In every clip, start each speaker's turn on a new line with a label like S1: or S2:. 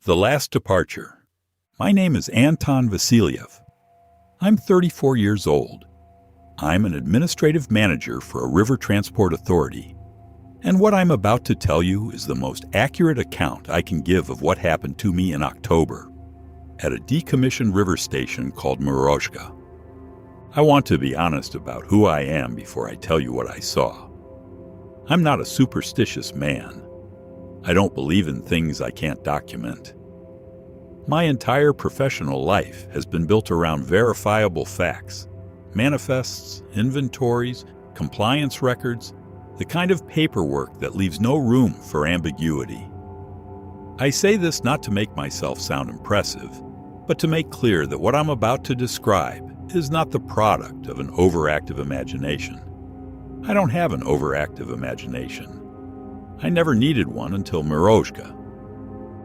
S1: The Last Departure. My name is Anton Vasiliev. I'm 34 years old. I'm an administrative manager for a river transport authority. And what I'm about to tell you is the most accurate account I can give of what happened to me in October at a decommissioned river station called Mirozhka. I want to be honest about who I am before I tell you what I saw. I'm not a superstitious man. I don't believe in things I can't document. My entire professional life has been built around verifiable facts, manifests, inventories, compliance records, the kind of paperwork that leaves no room for ambiguity. I say this not to make myself sound impressive, but to make clear that what I'm about to describe is not the product of an overactive imagination. I don't have an overactive imagination. I never needed one until Mirozhka.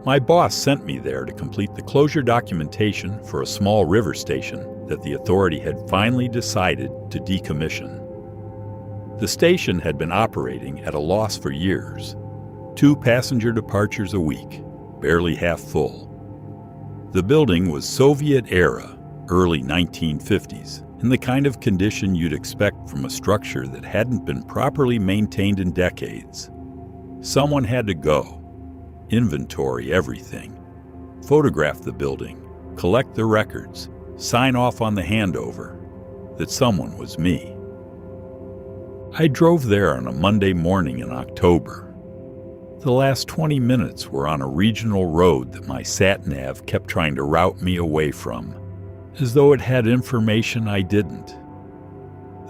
S1: My boss sent me there to complete the closure documentation for a small river station that the authority had finally decided to decommission. The station had been operating at a loss for years, 2 passenger departures a week, barely half full. The building was Soviet-era, early 1950s, in the kind of condition you'd expect from a structure that hadn't been properly maintained in decades. Someone had to go, inventory everything, photograph the building, collect the records, sign off on the handover. That someone was me. I drove there on a Monday morning in October. The last 20 minutes were on a regional road that my sat-nav kept trying to route me away from, as though it had information I didn't.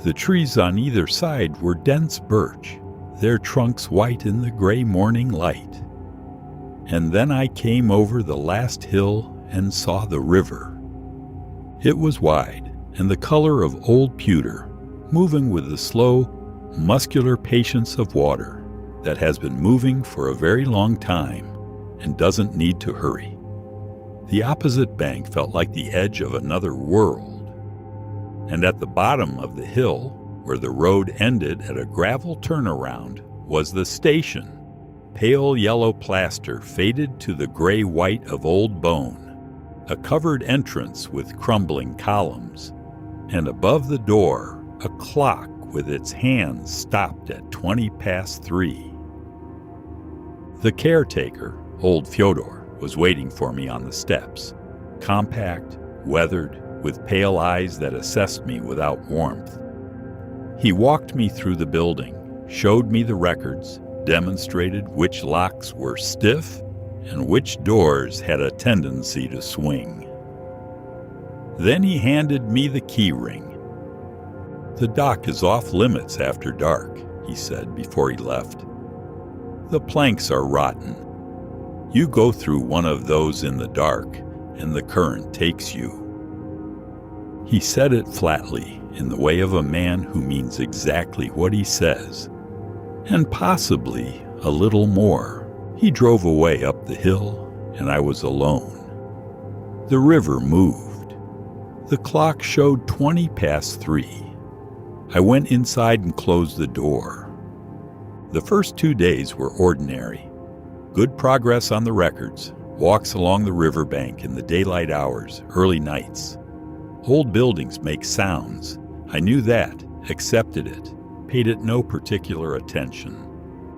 S1: The trees on either side were dense birch, their trunks white in the gray morning light. And then I came over the last hill and saw the river. It was wide and the color of old pewter, moving with the slow, muscular patience of water that has been moving for a very long time and doesn't need to hurry. The opposite bank felt like the edge of another world. And at the bottom of the hill, where the road ended at a gravel turnaround, was the station. Pale yellow plaster faded to the gray-white of old bone, a covered entrance with crumbling columns, and above the door, a clock with its hands stopped at 3:20. The caretaker, old Fyodor, was waiting for me on the steps, compact, weathered, with pale eyes that assessed me without warmth. He walked me through the building, showed me the records, demonstrated which locks were stiff and which doors had a tendency to swing. Then he handed me the key ring. "The dock is off limits after dark," he said before he left. "The planks are rotten. You go through one of those in the dark, and the current takes you." He said it flatly, in the way of a man who means exactly what he says. And possibly a little more. He drove away up the hill, and I was alone. The river moved. The clock showed 3:20. I went inside and closed the door. The first 2 days were ordinary. Good progress on the records, walks along the riverbank in the daylight hours, early nights. Old buildings make sounds. I knew that, accepted it, paid it no particular attention.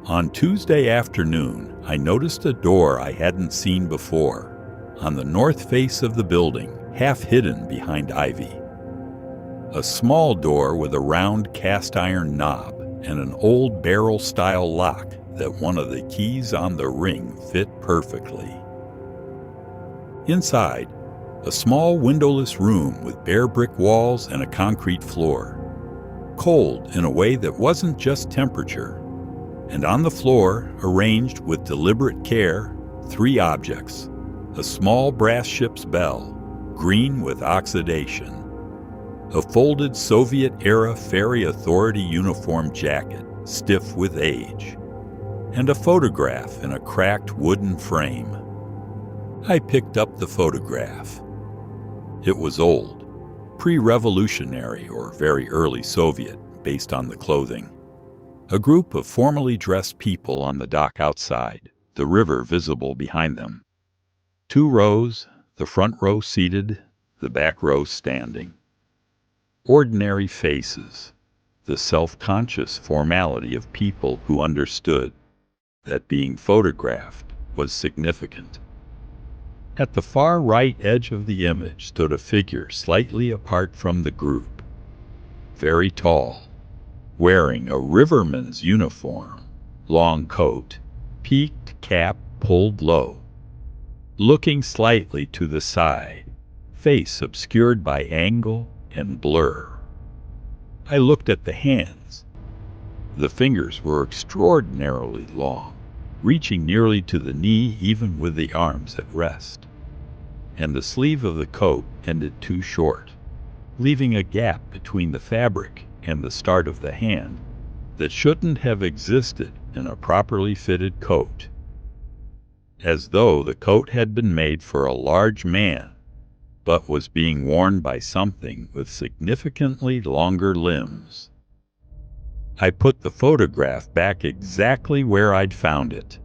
S1: On Tuesday afternoon, I noticed a door I hadn't seen before, on the north face of the building, half hidden behind ivy. A small door with a round cast-iron knob and an old barrel-style lock that one of the keys on the ring fit perfectly. Inside, a small windowless room with bare brick walls and a concrete floor. Cold in a way that wasn't just temperature. And on the floor, arranged with deliberate care, 3 objects. A small brass ship's bell, green with oxidation. A folded Soviet-era ferry authority uniform jacket, stiff with age. And a photograph in a cracked wooden frame. I picked up the photograph. It was old, pre-revolutionary or very early Soviet, based on the clothing. A group of formally dressed people on the dock outside, the river visible behind them. 2 rows, the front row seated, the back row standing. Ordinary faces, the self-conscious formality of people who understood that being photographed was significant. At the far right edge of the image stood a figure slightly apart from the group, very tall, wearing a riverman's uniform, long coat, peaked cap pulled low, looking slightly to the side, face obscured by angle and blur. I looked at the hands. The fingers were extraordinarily long, reaching nearly to the knee even with the arms at rest. And the sleeve of the coat ended too short, leaving a gap between the fabric and the start of the hand that shouldn't have existed in a properly fitted coat. As though the coat had been made for a large man, but was being worn by something with significantly longer limbs. I put the photograph back exactly where I'd found it.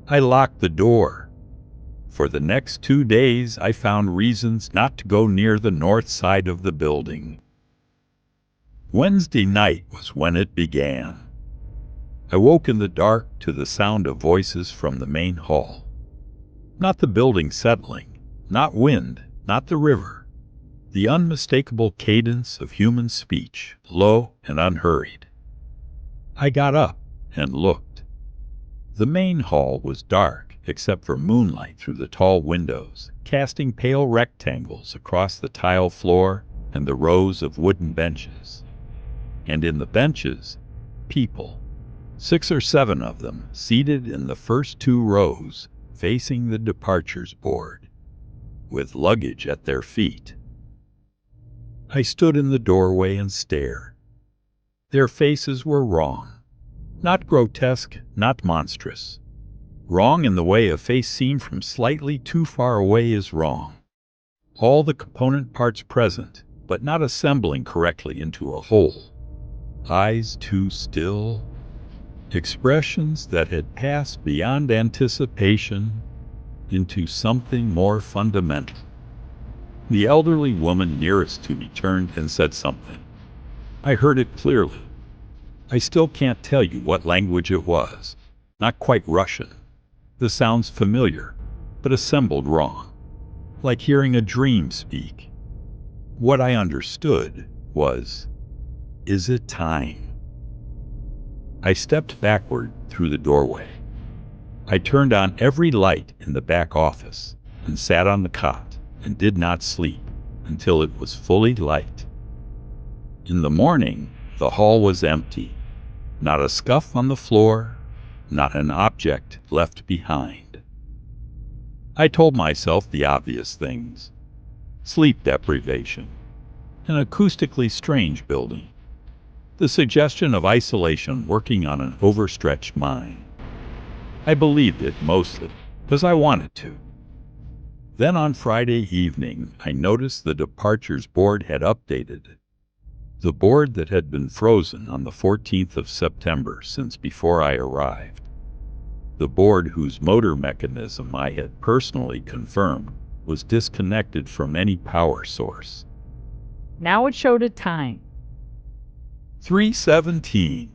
S1: I locked the door. For the next 2 days, I found reasons not to go near the north side of the building. Wednesday night was when it began. I woke in the dark to the sound of voices from the main hall. Not the building settling, not wind, not the river. The unmistakable cadence of human speech, low and unhurried. I got up and looked. The main hall was dark, except for moonlight through the tall windows, casting pale rectangles across the tile floor and the rows of wooden benches. And in the benches, people, 6 or 7 of them, seated in the first 2 rows, facing the departures board, with luggage at their feet. I stood in the doorway and stared. Their faces were wrong. Not grotesque, not monstrous. Wrong in the way a face seen from slightly too far away is wrong. All the component parts present, but not assembling correctly into a whole. Eyes too still. Expressions that had passed beyond anticipation into something more fundamental. The elderly woman nearest to me turned and said something. I heard it clearly. I still can't tell you what language it was. Not quite Russian. The sounds familiar, but assembled wrong. Like hearing a dream speak. What I understood was, "Is it time?" I stepped backward through the doorway. I turned on every light in the back office and sat on the cot and did not sleep until it was fully light. In the morning, the hall was empty. Not a scuff on the floor, not an object left behind. I told myself the obvious things. Sleep deprivation. An acoustically strange building. The suggestion of isolation working on an overstretched mind. I believed it mostly because I wanted to. Then on Friday evening, I noticed the departures board had updated. The board that had been frozen on the 14th of September since before I arrived. The board whose motor mechanism I had personally confirmed was disconnected from any power source.
S2: Now it showed a time.
S1: 3:17.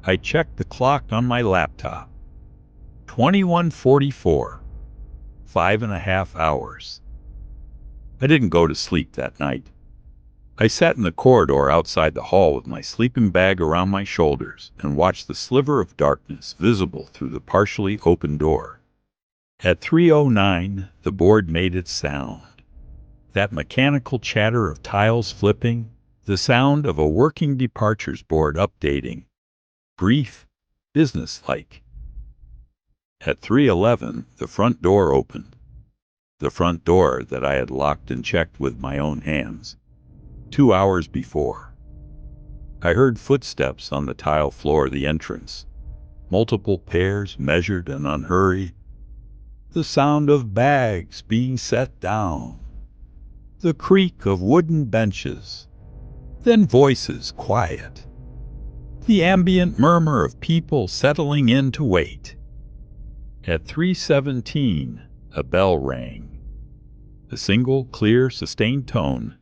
S1: I checked the clock on my laptop. 21:44. 5.5 hours. I didn't go to sleep that night. I sat in the corridor outside the hall with my sleeping bag around my shoulders and watched the sliver of darkness visible through the partially open door. At 3:09, the board made its sound. That mechanical chatter of tiles flipping, the sound of a working departures board updating. Brief, businesslike. At 3:11, the front door opened. The front door that I had locked and checked with my own hands. 2 hours before. I heard footsteps on the tile floor of the entrance. Multiple pairs, measured and unhurried. The sound of bags being set down. The creak of wooden benches. Then voices quiet. The ambient murmur of people settling in to wait. At 3:17, A bell rang. A single, clear, sustained tone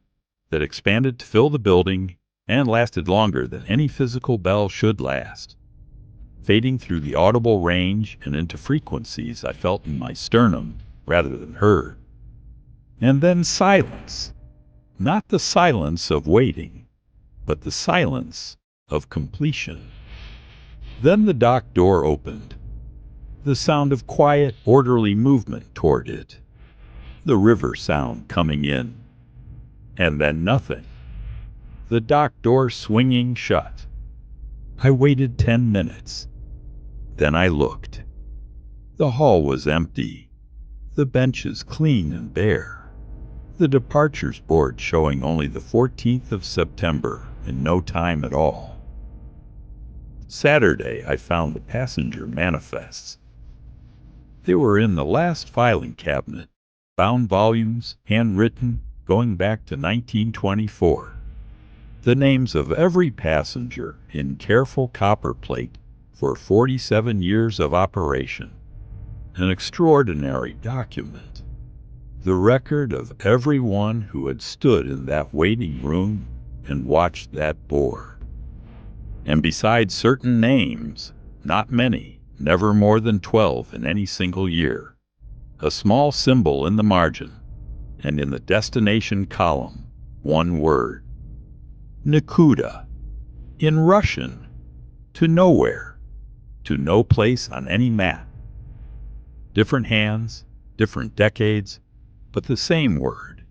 S1: that expanded to fill the building and lasted longer than any physical bell should last, fading through the audible range and into frequencies I felt in my sternum rather than heard. And then silence. Not the silence of waiting, but the silence of completion. Then the dock door opened, the sound of quiet, orderly movement toward it, the river sound coming in, and then nothing. The dock door swinging shut. I waited 10 minutes. Then I looked. The hall was empty, the benches clean and bare, the departures board showing only the 14th of September and no time at all. Saturday, I found the passenger manifests. They were in the last filing cabinet, bound volumes, handwritten, going back to 1924. The names of every passenger in careful copperplate for 47 years of operation. An extraordinary document. The record of everyone who had stood in that waiting room and watched that board. And besides certain names, not many, never more than 12 in any single year, a small symbol in the margin, and in the destination column, one word. Nikuda. In Russian. To nowhere. To no place on any map. Different hands, different decades, but the same word.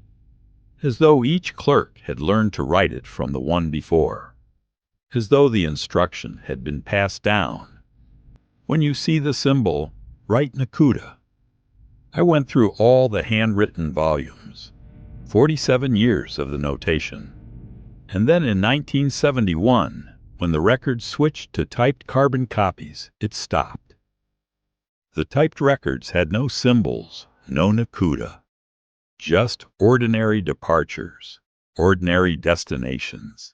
S1: As though each clerk had learned to write it from the one before. As though the instruction had been passed down. When you see the symbol, write Nikuda. I went through all the handwritten volumes, 47 years of the notation. And then in 1971, when the record switched to typed carbon copies, it stopped. The typed records had no symbols, no Nikuda. Just ordinary departures, ordinary destinations.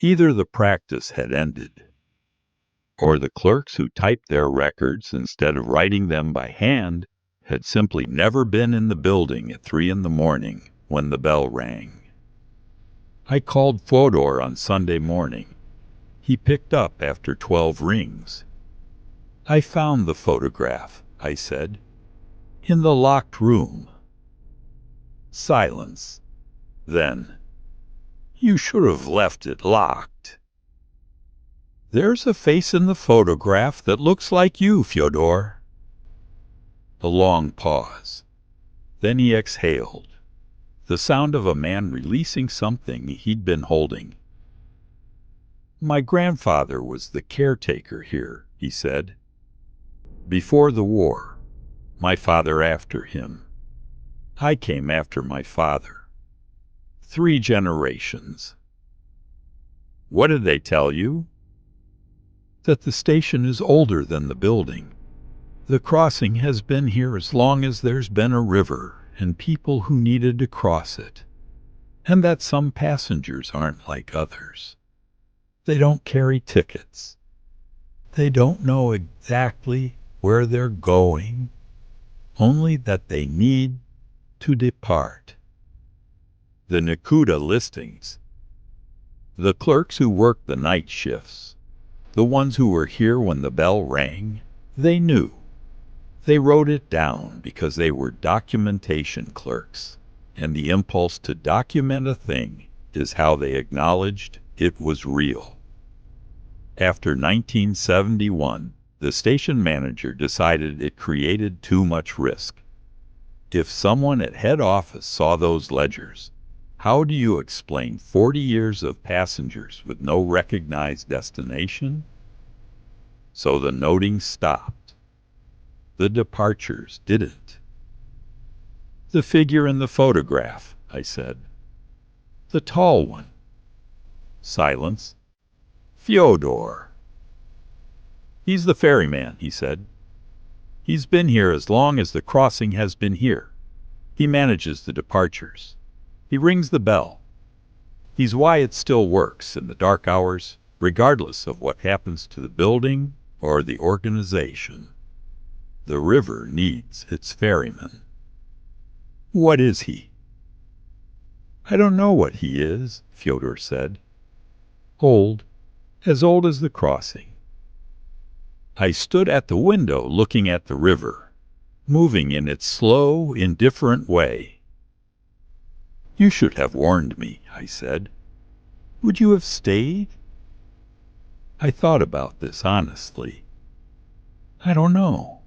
S1: Either the practice had ended, or the clerks who typed their records instead of writing them by hand had simply never been in the building at 3 a.m. when the bell rang. I called Fyodor on Sunday morning. He picked up after 12 rings. I found the photograph, I said, in the locked room. Silence. Then, you should have left it locked. There's a face in the photograph that looks like you, Fyodor. A long pause. Then he exhaled, the sound of a man releasing something he'd been holding. My grandfather was the caretaker here, he said. Before the war, my father after him. I came after my father. 3 generations. What did they tell you? That the station is older than the building. The crossing has been here as long as there's been a river and people who needed to cross it. And that some passengers aren't like others. They don't carry tickets. They don't know exactly where they're going, only that they need to depart. The Nikuda listings. The clerks who worked the night shifts, the ones who were here when the bell rang, they knew. They wrote it down because they were documentation clerks, and the impulse to document a thing is how they acknowledged it was real. After 1971, the station manager decided it created too much risk. If someone at head office saw those ledgers, how do you explain 40 years of passengers with no recognized destination? So the noting stopped. The departures didn't. The figure in the photograph, I said. The tall one. Silence. Fyodor. He's the ferryman, he said. He's been here as long as the crossing has been here. He manages the departures. He rings the bell. He's why it still works in the dark hours, regardless of what happens to the building or the organization. The river needs its ferryman. What is he? I don't know what he is, Fyodor said. Old, as old as the crossing. I stood at the window looking at the river, moving in its slow, indifferent way. You should have warned me, I said. Would you have stayed? I thought about this honestly. I don't know.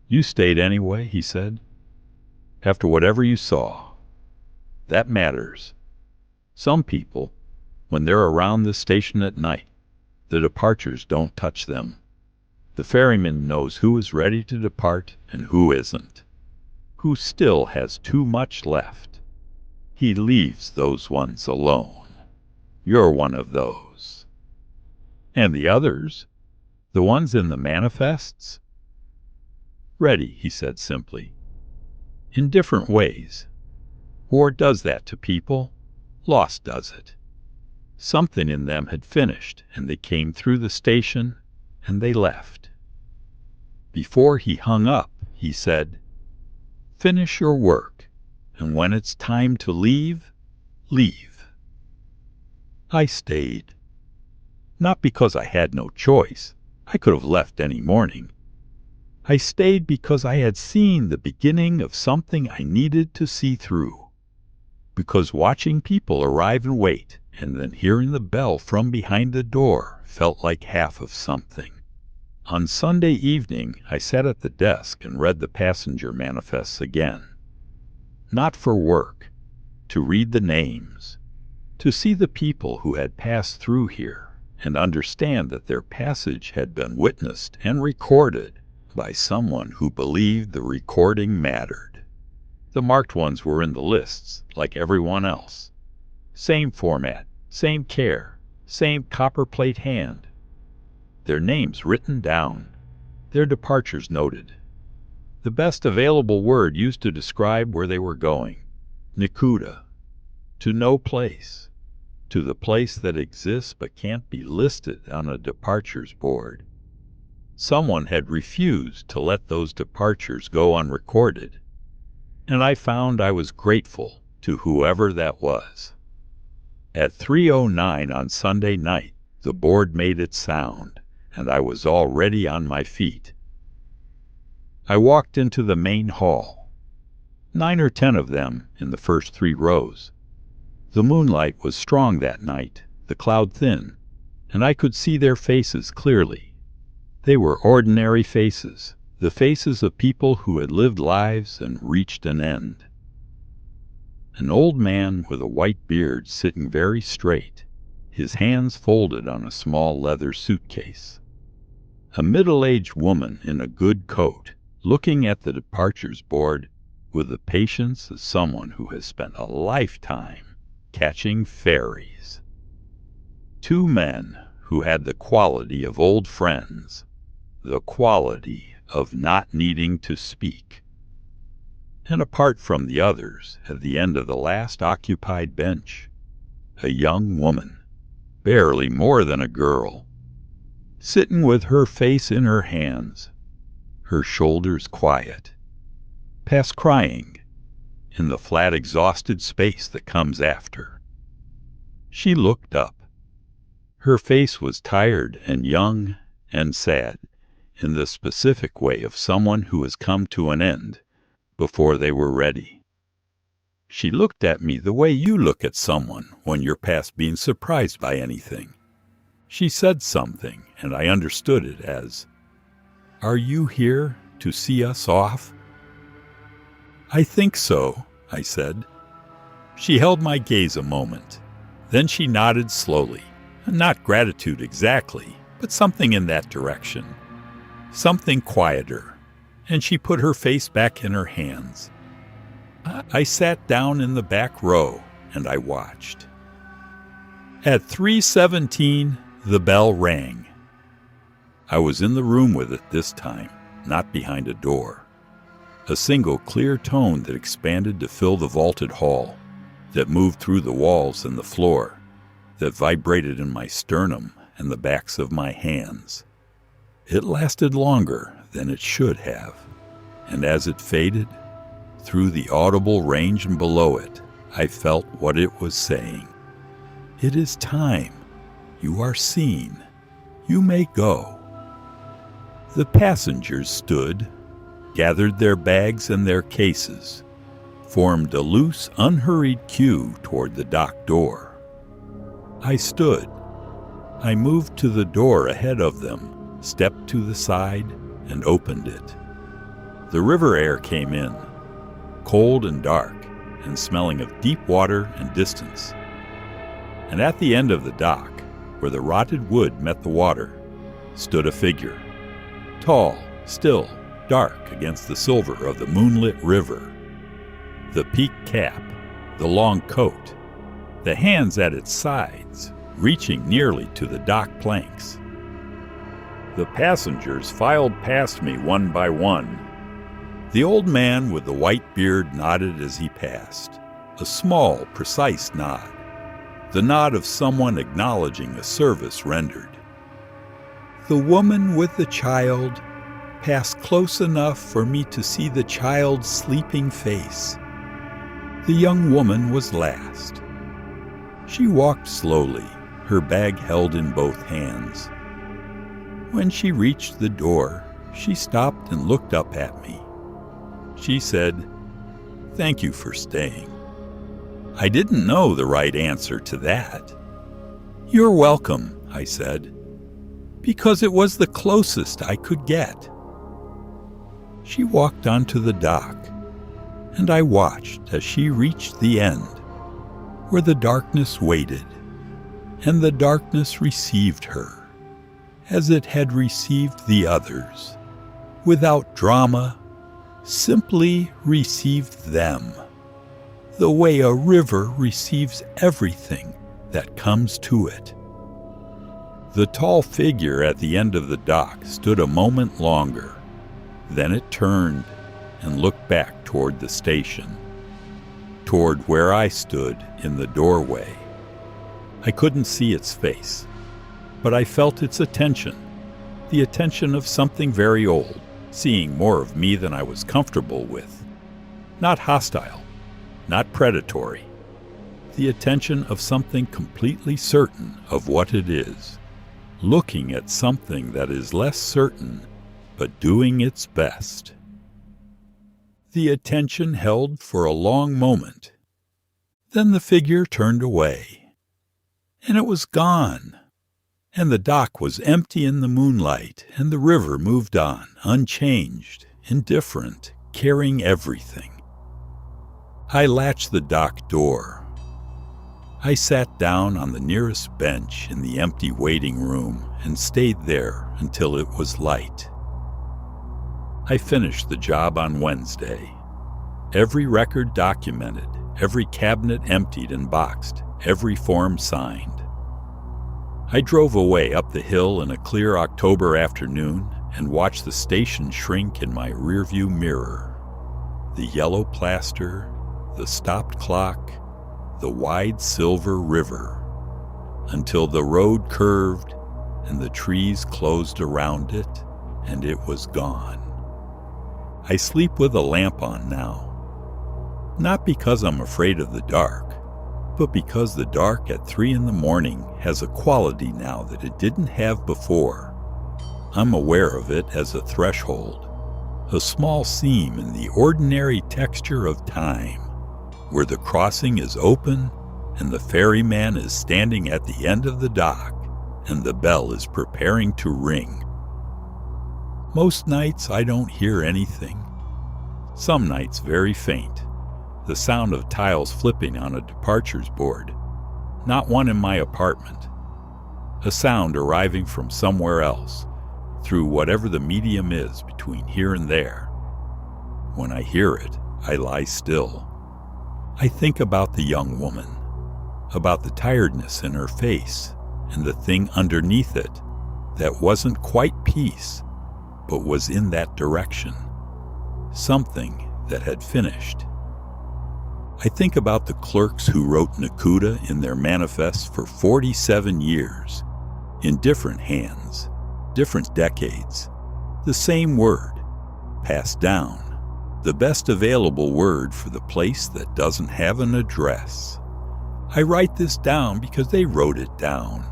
S1: You stayed anyway, he said. After whatever you saw. That matters. Some people, when they're around the station at night, the departures don't touch them. The ferryman knows who is ready to depart and who isn't, who still has too much left. He leaves those ones alone. You're one of those. And the others? The ones in the manifests? Ready, he said simply. In different ways. War does that to people. Loss does it. Something in them had finished, and they came through the station, and they left. Before he hung up, he said, Finish your work, and when it's time to leave, leave. I stayed. Not because I had no choice. I could have left any morning. I stayed because I had seen the beginning of something I needed to see through. Because watching people arrive and wait, and then hearing the bell from behind the door felt like half of something. On Sunday evening, I sat at the desk and read the passenger manifests again. Not for work, to read the names, to see the people who had passed through here, and understand that their passage had been witnessed and recorded by someone who believed the recording mattered. The marked ones were in the lists, like everyone else. Same format, same care, same copper plate hand. Their names written down, their departures noted. The best available word used to describe where they were going. Nikuda. To no place. To the place that exists but can't be listed on a departures board. Someone had refused to let those departures go unrecorded, and I found I was grateful to whoever that was. At 3:09 on Sunday night, the board made its sound, and I was already on my feet. I walked into the main hall. 9 or 10 of them in the first 3 rows. The moonlight was strong that night, the cloud thin, and I could see their faces clearly. They were ordinary faces, the faces of people who had lived lives and reached an end. An old man with a white beard sitting very straight, his hands folded on a small leather suitcase. A middle-aged woman in a good coat, looking at the departures board with the patience of someone who has spent a lifetime catching ferries. 2 men who had the quality of old friends, the quality of not needing to speak. And apart from the others, at the end of the last occupied bench, a young woman, barely more than a girl, sitting with her face in her hands, her shoulders quiet, past crying, in the flat exhausted space that comes after. She looked up. Her face was tired and young and sad, in the specific way of someone who has come to an end before they were ready. She looked at me the way you look at someone when you're past being surprised by anything. She said something, and I understood it as, "Are you here to see us off?" "I think so," I said. She held my gaze a moment. Then she nodded slowly. Not gratitude exactly, but something in that direction. Something quieter. And she put her face back in her hands. I sat down in the back row, and I watched. At 3:17, the bell rang. I was in the room with it this time, not behind a door. A single clear tone that expanded to fill the vaulted hall, that moved through the walls and the floor, that vibrated in my sternum and the backs of my hands. It lasted longer than it should have, and as it faded, through the audible range and below it, I felt what it was saying. It is time. You are seen. You may go. The passengers stood, gathered their bags and their cases, formed a loose, unhurried queue toward the dock door. I stood. I moved to the door ahead of them, stepped to the side, and opened it. The river air came in, cold and dark, and smelling of deep water and distance. And at the end of the dock, where the rotted wood met the water, stood a figure, tall, still, dark against the silver of the moonlit river. The peaked cap, the long coat, the hands at its sides, reaching nearly to the dock planks. The passengers filed past me one by one. The old man with the white beard nodded as he passed, a small, precise nod, the nod of someone acknowledging a service rendered. The woman with the child passed close enough for me to see the child's sleeping face. The young woman was last. She walked slowly, her bag held in both hands. When she reached the door, she stopped and looked up at me. She said, "Thank you for staying." I didn't know the right answer to that. "You're welcome," I said, because it was the closest I could get. She walked onto the dock, and I watched as she reached the end, where the darkness waited, and the darkness received her, as it had received the others, without drama, simply received them, the way a river receives everything that comes to it. The tall figure at the end of the dock stood a moment longer. Then it turned and looked back toward the station, toward where I stood in the doorway. I couldn't see its face, but I felt its attention, the attention of something very old, seeing more of me than I was comfortable with. Not hostile, not predatory. The attention of something completely certain of what it is, looking at something that is less certain, but doing its best. The attention held for a long moment. Then the figure turned away, and it was gone, and the dock was empty in the moonlight, and the river moved on, unchanged, indifferent, carrying everything. I latched the dock door. I sat down on the nearest bench in the empty waiting room and stayed there until it was light. I finished the job on Wednesday. Every record documented, every cabinet emptied and boxed, every form signed. I drove away up the hill in a clear October afternoon and watched the station shrink in my rearview mirror. The yellow plaster, the stopped clock, the wide silver river, until the road curved and the trees closed around it, and it was gone. I sleep with a lamp on now, not because I'm afraid of the dark, but because the dark at 3 a.m. has a quality now that it didn't have before. I'm aware of it as a threshold, a small seam in the ordinary texture of time, where the crossing is open and the ferryman is standing at the end of the dock and the bell is preparing to ring. Most nights I don't hear anything. Some nights very faint, the sound of tiles flipping on a departures board, not one in my apartment. A sound arriving from somewhere else, through whatever the medium is between here and there. When I hear it, I lie still. I think about the young woman, about the tiredness in her face, and the thing underneath it that wasn't quite peace, but was in that direction. Something that had finished. I think about the clerks who wrote Nakuda in their manifests for 47 years, in different hands, different decades, The same word, passed down. The best available word for the place that doesn't have an address. I write this down because they wrote it down.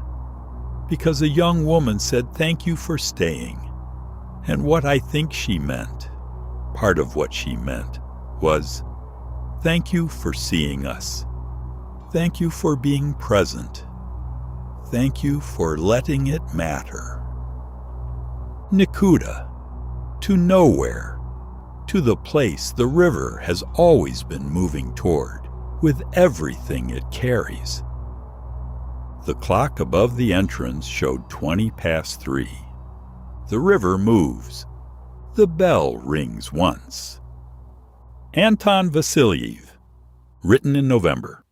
S1: Because a young woman said thank you for staying. And what I think she meant, part of what she meant, was thank you for seeing us. Thank you for being present. Thank you for letting it matter. Nikuda, to nowhere, to the place the river has always been moving toward, with everything it carries. The clock above the entrance showed 3:20. The river moves. The bell rings once. Anton Vasiliev, written in November.